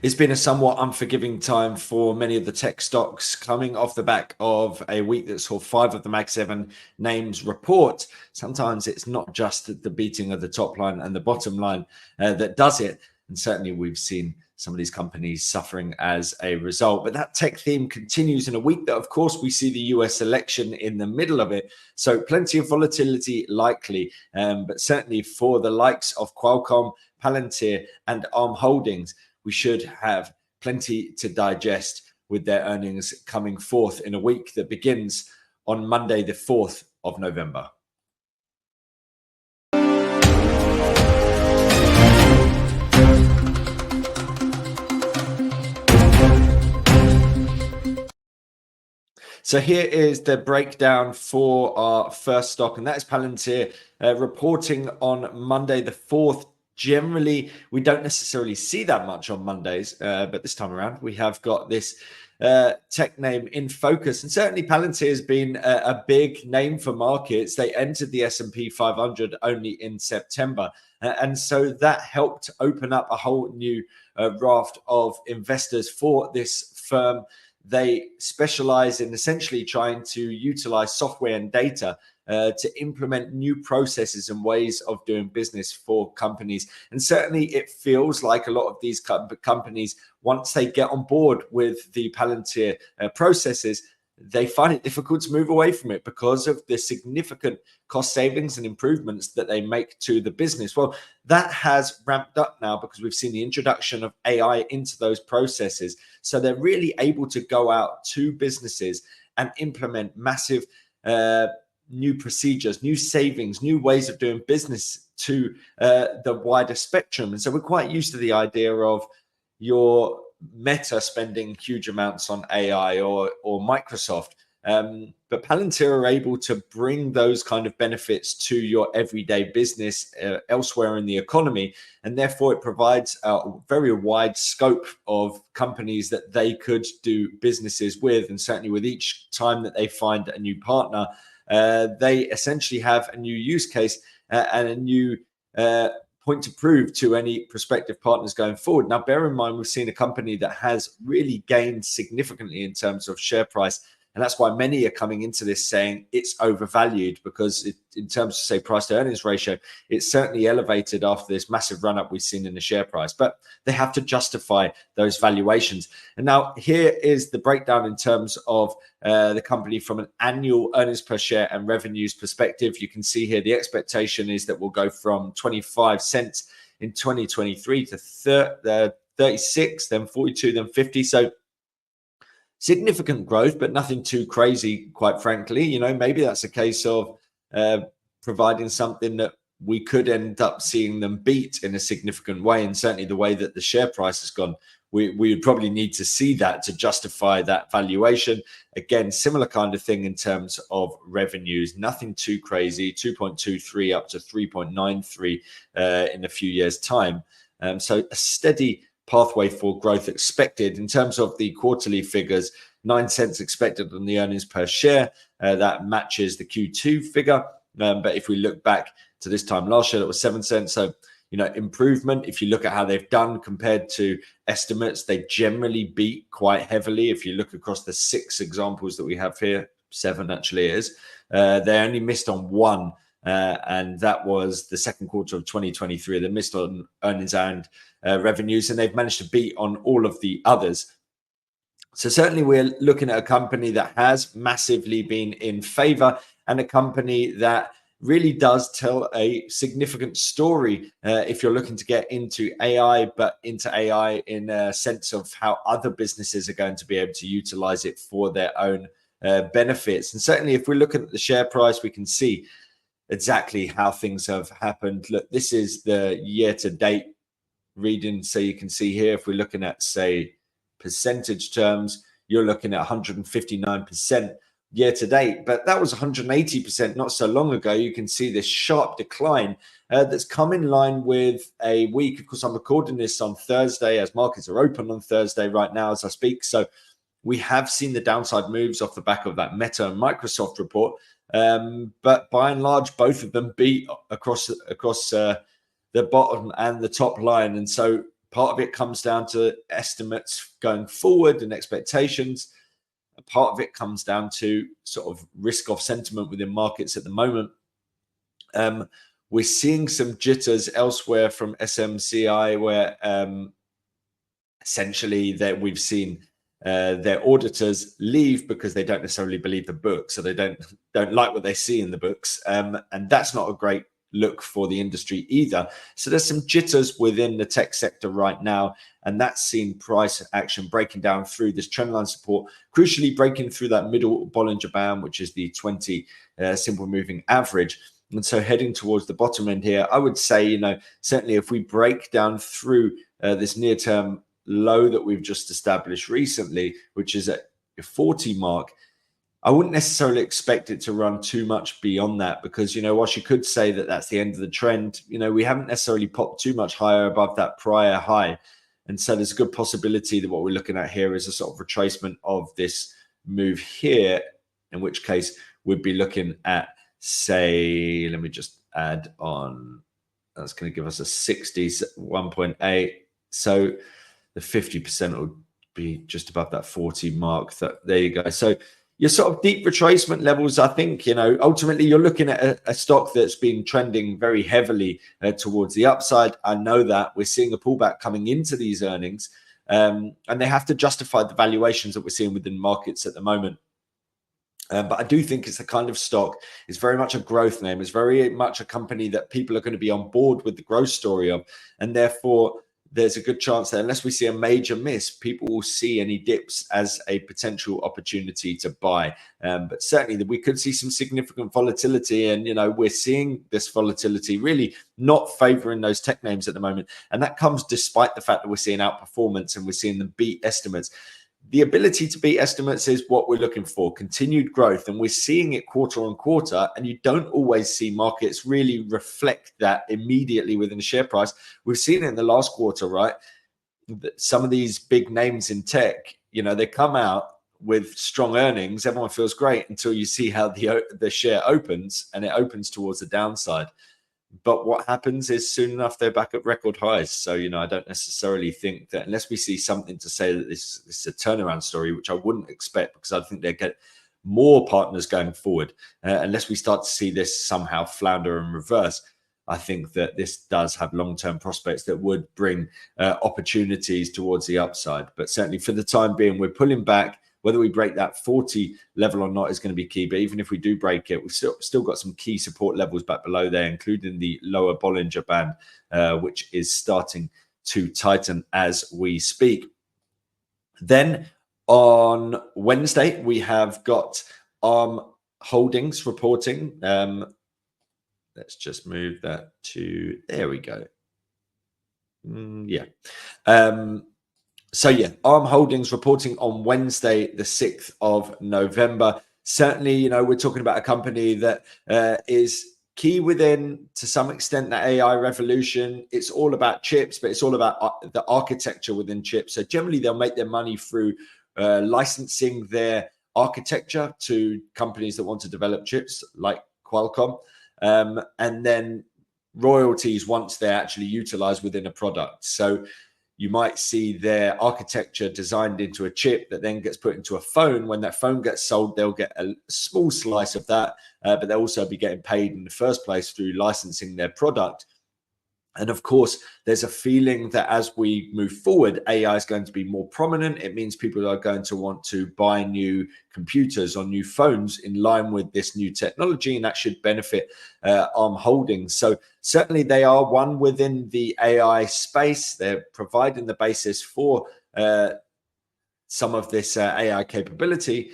It's been a somewhat unforgiving time for many of the tech stocks coming off the back of a week that saw 5 of the Mag 7 names report. Sometimes it's not just the beating of the top line and the bottom line that does it. And certainly we've seen some of these companies suffering as a result. But that tech theme continues in a week that, of course, we see the US election in the middle of it. So plenty of volatility likely, but certainly for the likes of Qualcomm, Palantir and ARM Holdings, we should have plenty to digest with their earnings coming forth in a week that begins on Monday, the 4th of November. So here is the breakdown for our first stock, and that is Palantir reporting on Monday, the 4th. Generally, we don't necessarily see that much on Mondays, but this time around, we have got this tech name in focus. And certainly Palantir has been a big name for markets. They entered the S&P 500 only in September. And so that helped open up a whole new raft of investors for this firm. They specialize in essentially trying to utilize software and data to implement new processes and ways of doing business for companies. And certainly it feels like a lot of these companies, once they get on board with the Palantir processes, they find it difficult to move away from it because of the significant cost savings and improvements that they make to the business. Well, that has ramped up now because we've seen the introduction of AI into those processes. So they're really able to go out to businesses and implement massive new procedures, new savings, new ways of doing business to the wider spectrum. And so we're quite used to the idea of your Meta spending huge amounts on AI or Microsoft. But Palantir are able to bring those kind of benefits to your everyday business elsewhere in the economy. And therefore, it provides a very wide scope of companies that they could do businesses with. And certainly with each time that they find a new partner, they essentially have a new use case and a new point to prove to any prospective partners going forward. Now, bear in mind, we've seen a company that has really gained significantly in terms of share price. And that's why many are coming into this saying it's overvalued, because in terms of, say, price to earnings ratio, it's certainly elevated after this massive run up we've seen in the share price. But they have to justify those valuations. And now here is the breakdown in terms of the company from an annual earnings per share and revenues perspective. You can see here the expectation is that we'll go from 25 cents in 2023 to 36, then 42, then 50. So significant growth, but nothing too crazy, quite frankly. You know, maybe that's a case of providing something that we could end up seeing them beat in a significant way. And certainly the way that the share price has gone, we would probably need to see that to justify that valuation. Again, similar kind of thing in terms of revenues, nothing too crazy, 2.23 up to 3.93 in a few years' time. So a steady pathway for growth expected. In terms of the quarterly figures, 9 cents expected on the earnings per share. That matches the Q2 figure. But if we look back to this time last year, that was 7 cents. So, you know, improvement. If you look at how they've done compared to estimates, they generally beat quite heavily. If you look across the 6 examples that we have here, 7 actually is, they only missed on 1. And that was the second quarter of 2023. They missed on earnings and revenues, and they've managed to beat on all of the others. So certainly we're looking at a company that has massively been in favor, and a company that really does tell a significant story if you're looking to get into AI, but into AI in a sense of how other businesses are going to be able to utilize it for their own benefits. And certainly if we're looking at the share price, we can see exactly how things have happened. Look, this is the year-to-date reading. So you can see here, if we're looking at, say, percentage terms, you're looking at 159% year-to-date. But that was 180% not so long ago. You can see this sharp decline that's come in line with a week. Of course, I'm recording this on Thursday as markets are open on Thursday right now as I speak. So we have seen the downside moves off the back of that Meta and Microsoft report. But by and large, both of them beat across the bottom and the top line. And so Part of it comes down to estimates going forward and expectations. A part of it comes down to sort of risk off sentiment within markets at the moment. We're seeing some jitters elsewhere from SMCI where essentially that we've seen their auditors leave because they don't necessarily believe the book, so they don't like what they see in the books, and that's not a great look for the industry either. So there's some jitters within the tech sector right now, and that's seen price action breaking down through this trendline support, crucially breaking through that middle Bollinger Band, which is the 20 simple moving average. And so heading towards the bottom end here, I would say, certainly if we break down through this near-term low that we've just established recently, which is at the 40 mark, I wouldn't necessarily expect it to run too much beyond that, because, whilst you could say that that's the end of the trend, we haven't necessarily popped too much higher above that prior high. And so there's a good possibility that what we're looking at here is a sort of retracement of this move here, in which case we'd be looking at, say, let me just add on, that's going to give us a 61.8. So the 50% will be just above that 40 mark. There you go. So your sort of deep retracement levels, I think, ultimately you're looking at a stock that's been trending very heavily towards the upside. I know that we're seeing a pullback coming into these earnings, and they have to justify the valuations that we're seeing within markets at the moment. But I do think it's the kind of stock, it's very much a growth name. It's very much a company that people are going to be on board with the growth story of. And therefore, there's a good chance that unless we see a major miss, people will see any dips as a potential opportunity to buy. But certainly we could see some significant volatility. And, we're seeing this volatility really not favoring those tech names at the moment. And that comes despite the fact that we're seeing outperformance and we're seeing them beat estimates. The ability to beat estimates is what we're looking for, continued growth. And we're seeing it quarter on quarter. And you don't always see markets really reflect that immediately within the share price. We've seen it in the last quarter, right? Some of these big names in tech, they come out with strong earnings. Everyone feels great until you see how the share opens, and it opens towards the downside. But what happens is soon enough, they're back at record highs. So, I don't necessarily think that, unless we see something to say that this is a turnaround story, which I wouldn't expect, because I think they get more partners going forward. Unless we start to see this somehow flounder and reverse, I think that this does have long-term prospects that would bring opportunities towards the upside. But certainly for the time being, we're pulling back. Whether we break that 40 level or not is going to be key. But even if we do break it, we've still got some key support levels back below there, including the lower Bollinger Band, which is starting to tighten as we speak. Then on Wednesday, we have got ARM Holdings reporting. Let's just move that to, there we go. So ARM Holdings reporting on Wednesday, the 6th of November. Certainly, we're talking about a company that is key within, to some extent, the AI revolution. It's all about chips, but it's all about the architecture within chips. So generally, they'll make their money through licensing their architecture to companies that want to develop chips like Qualcomm, and then royalties once they're actually utilized within a product. So you might see their architecture designed into a chip that then gets put into a phone. When that phone gets sold, they'll get a small slice of that, but they'll also be getting paid in the first place through licensing their product. And of course, there's a feeling that as we move forward, AI is going to be more prominent. It means people are going to want to buy new computers or new phones in line with this new technology, and that should benefit ARM Holdings. So certainly they are one within the AI space. They're providing the basis for some of this AI capability.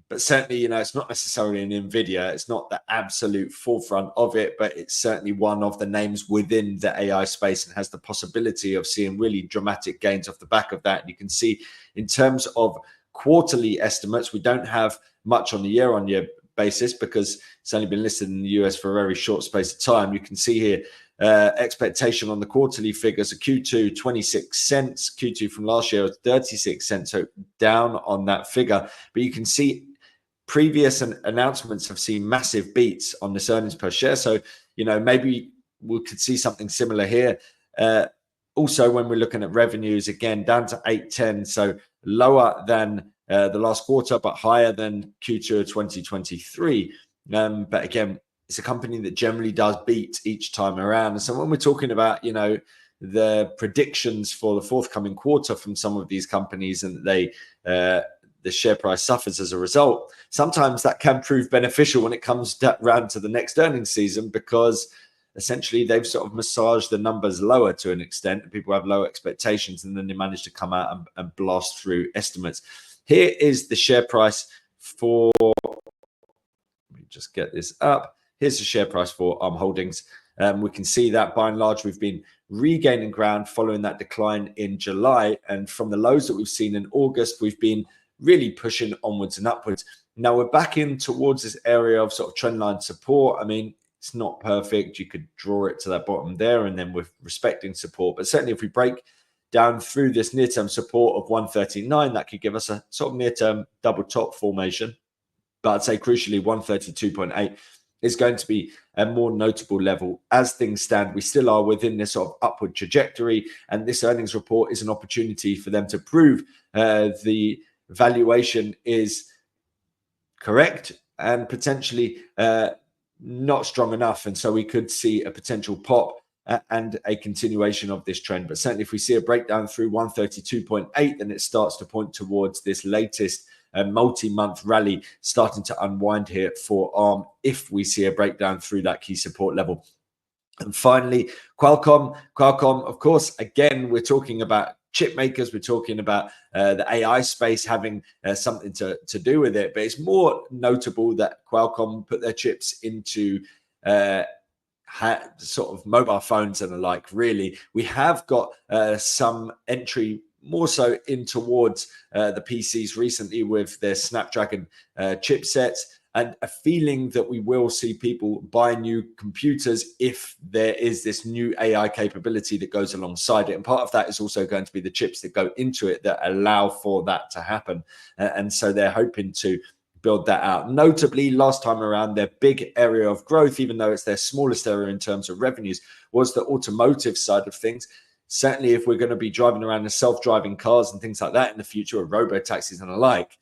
But certainly, it's not necessarily an NVIDIA. It's not the absolute forefront of it, but it's certainly one of the names within the AI space and has the possibility of seeing really dramatic gains off the back of that. And you can see in terms of quarterly estimates, we don't have much on the year-on-year basis because it's only been listed in the US for a very short space of time. You can see here expectation on the quarterly figures, a Q2 26 cents, Q2 from last year was 36 cents, so down on that figure. But you can see previous announcements have seen massive beats on this earnings per share. So, maybe we could see something similar here. Also, when we're looking at revenues, again, down to 810, so lower than the last quarter, but higher than Q2 of 2023. But again, it's a company that generally does beat each time around. And so when we're talking about, the predictions for the forthcoming quarter from some of these companies, and the share price suffers as a result, sometimes that can prove beneficial when it comes round to the next earnings season, because essentially they've sort of massaged the numbers lower to an extent. People have low expectations, and then they manage to come out and blast through estimates. Here is the share price for, let me just get this up. Here's the share price for ARM Holdings. We can see that by and large, we've been regaining ground following that decline in July. And from the lows that we've seen in August, we've been really pushing onwards and upwards. Now we're back in towards this area of sort of trendline support. I mean, it's not perfect. You could draw it to that bottom there, and then we're respecting support. But certainly if we break down through this near-term support of 139, that could give us a sort of near-term double top formation. But I'd say crucially, 132.8 is going to be a more notable level. As things stand, we still are within this sort of upward trajectory, and this earnings report is an opportunity for them to prove the valuation is correct and potentially not strong enough. And so we could see a potential pop and a continuation of this trend. But certainly if we see a breakdown through 132.8, then it starts to point towards this latest multi-month rally starting to unwind here for ARM, if we see a breakdown through that key support level. And finally, Qualcomm, of course, again, we're talking about chip makers, we're talking about the AI space having something to do with it. But it's more notable that Qualcomm put their chips into sort of mobile phones and the like. Really, we have got some entry more so in towards the PCs recently with their Snapdragon chipsets, and a feeling that we will see people buy new computers if there is this new AI capability that goes alongside it. And part of that is also going to be the chips that go into it that allow for that to happen. And so they're hoping to build that out. Notably, last time around, their big area of growth, even though it's their smallest area in terms of revenues, was the automotive side of things. Certainly, if we're going to be driving around in self-driving cars and things like that in the future, or robo-taxis and the like,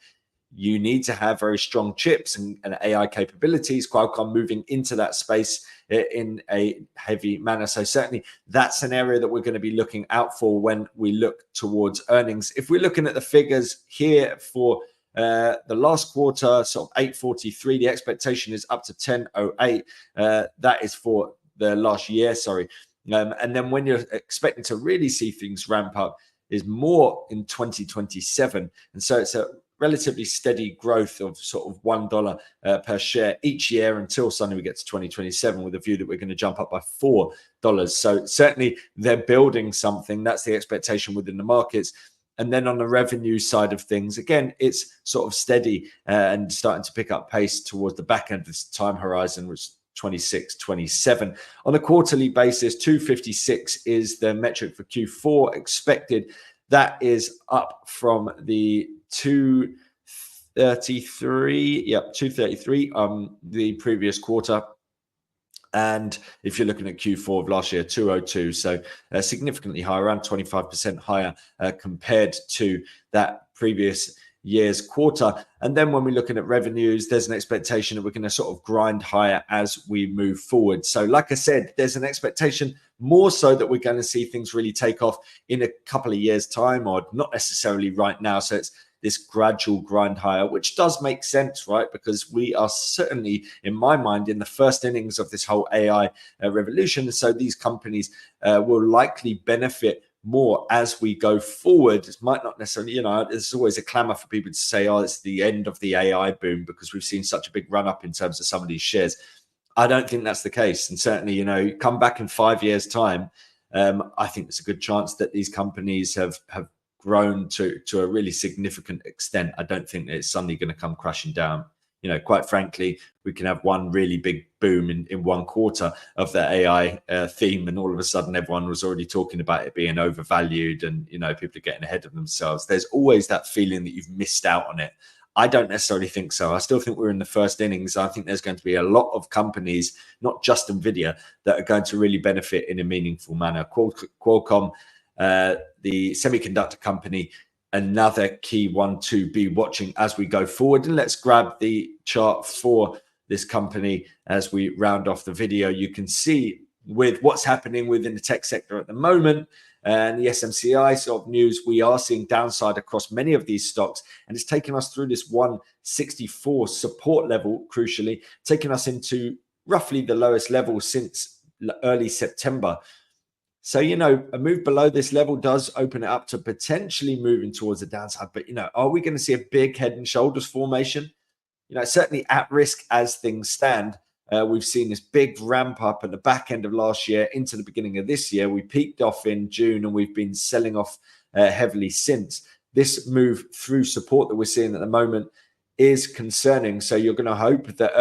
you need to have very strong chips and AI capabilities. Qualcomm moving into that space in a heavy manner. So certainly that's an area that we're going to be looking out for when we look towards earnings. If we're looking at the figures here for the last quarter, sort of 843, the expectation is up to 1008. That is for the last year, sorry. And then when you're expecting to really see things ramp up is more in 2027. And so it's a relatively steady growth of sort of $1 per share each year until suddenly we get to 2027, with a view that we're going to jump up by $4. So certainly they're building something. That's the expectation within the markets. And then on the revenue side of things, again, it's sort of steady and starting to pick up pace towards the back end of this time horizon, which 26, 27. On a quarterly basis, 256 is the metric for Q4 expected. That is up from the 233, 233 the previous quarter. And if you're looking at Q4 of last year, 202, so significantly higher, around 25% higher compared to that previous year's quarter. And then when we're looking at revenues, there's an expectation that we're going to sort of grind higher as we move forward. So like I said, there's an expectation more so that we're going to see things really take off in a couple of years' time, or not necessarily right now. So it's this gradual grind higher, which does make sense, right? Because we are certainly, in my mind, in the first innings of this whole AI revolution. So these companies will likely benefit more as we go forward. It might not necessarily, there's always a clamor for people to say, oh, it's the end of the AI boom because we've seen such a big run up in terms of some of these shares. I don't think that's the case. And certainly, come back in 5 years' time, I think there's a good chance that these companies have grown to a really significant extent. I don't think that it's suddenly going to come crashing down. Quite frankly, we can have one really big boom in one quarter of the AI theme, and all of a sudden everyone was already talking about it being overvalued, and people are getting ahead of themselves. There's always that feeling that you've missed out on it. I don't necessarily think so. I still think we're in the first innings. I think there's going to be a lot of companies, not just Nvidia, that are going to really benefit in a meaningful manner. Qualcomm, the semiconductor company, another key one to be watching as we go forward. And let's grab the chart for this company as we round off the video. You can see with what's happening within the tech sector at the moment and the SMCI sort of news, we are seeing downside across many of these stocks, and it's taken us through this 164 support level, crucially, taking us into roughly the lowest level since early September. So, a move below this level does open it up to potentially moving towards the downside. But, are we going to see a big head and shoulders formation? Certainly at risk as things stand. We've seen this big ramp up at the back end of last year into the beginning of this year. We peaked off in June and we've been selling off heavily since. This move through support that we're seeing at the moment is concerning. So you're going to hope that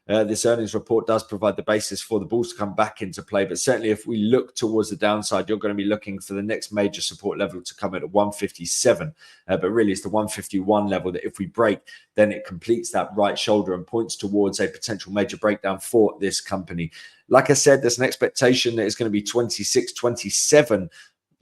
this earnings report does provide the basis for the bulls to come back into play. But certainly if we look towards the downside, you're going to be looking for the next major support level to come at 157. But really it's the 151 level that if we break, then it completes that right shoulder and points towards a potential major breakdown for this company. Like I said, there's an expectation that it's going to be 26, 27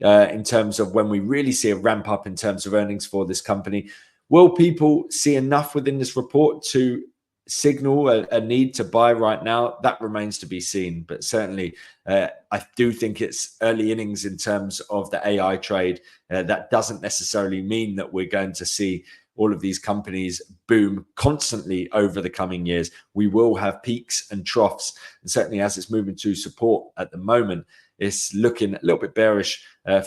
in terms of when we really see a ramp up in terms of earnings for this company. Will people see enough within this report to signal a need to buy right now? That remains to be seen. But certainly, I do think it's early innings in terms of the AI trade. That doesn't necessarily mean that we're going to see all of these companies boom constantly over the coming years. We will have peaks and troughs. And certainly as it's moving to support at the moment, it's looking a little bit bearish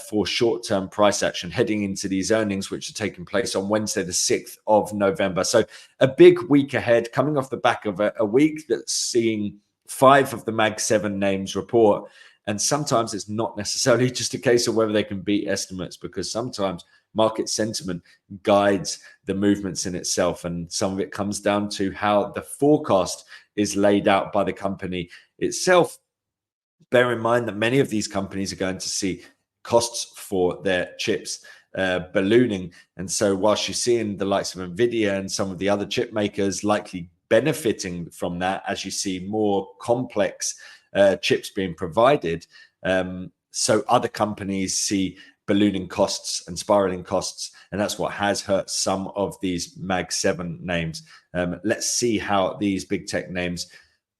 for short-term price action heading into these earnings, which are taking place on Wednesday, the 6th of November. So a big week ahead, coming off the back of a week that's seeing 5 of the Mag 7 names report. And sometimes it's not necessarily just a case of whether they can beat estimates, because sometimes market sentiment guides the movements in itself. And some of it comes down to how the forecast is laid out by the company itself. Bear in mind that many of these companies are going to see costs for their chips ballooning. And so whilst you're seeing the likes of NVIDIA and some of the other chip makers likely benefiting from that as you see more complex chips being provided, so other companies see ballooning costs and spiraling costs, and that's what has hurt some of these Mag 7 names. Let's see how these big tech names,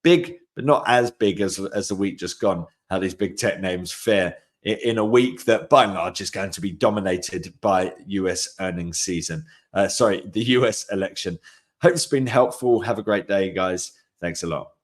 big but not as big as the week just gone, how these big tech names fare in a week that by and large is going to be dominated by US earnings season. The US election. Hope it's been helpful. Have a great day, guys. Thanks a lot.